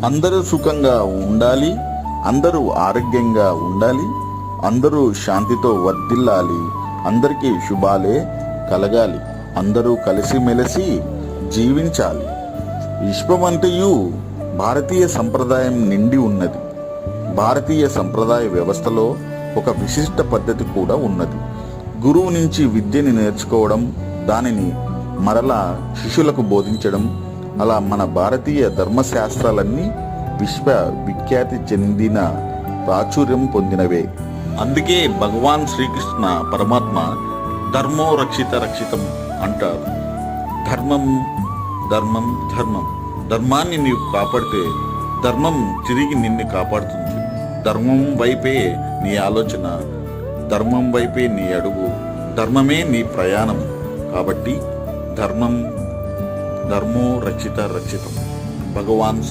అందరూ సుఖంగా ఉండాలి, అందరూ ఆరోగ్యంగా ఉండాలి, అందరూ శాంతితో వర్ధిల్లాలి, అందరికీ శుభాలే కలగాలి, అందరూ కలిసిమెలిసి జీవించాలి. విశ్వమంతయు భారతీయ సంప్రదాయం నిండి ఉన్నది. భారతీయ సంప్రదాయ వ్యవస్థలో ఒక విశిష్ట పద్ధతి కూడా ఉన్నది. గురువు నుంచి విద్యని నేర్చుకోవడం, దానిని మరలా శిష్యులకు బోధించడం. అలా మన భారతీయ ధర్మశాస్త్రాలన్నీ విశ్వ విఖ్యాతి చెందిన ప్రాచుర్యం పొందినవే. అందుకే భగవాన్ శ్రీకృష్ణ పరమాత్మ ధర్మో రక్షిత రక్షితం అంటారు. ధర్మం ధర్మం ధర్మం. ధర్మాన్ని నీవు కాపాడితే ధర్మం తిరిగి నిన్ను కాపాడుతుంది. ధర్మం వైపే నీ ఆలోచన, ధర్మం వైపే నీ అడుగు, ధర్మమే నీ ప్రయాణం. కాబట్టి ధర్మో రక్షిత రక్షితం. భగవాన్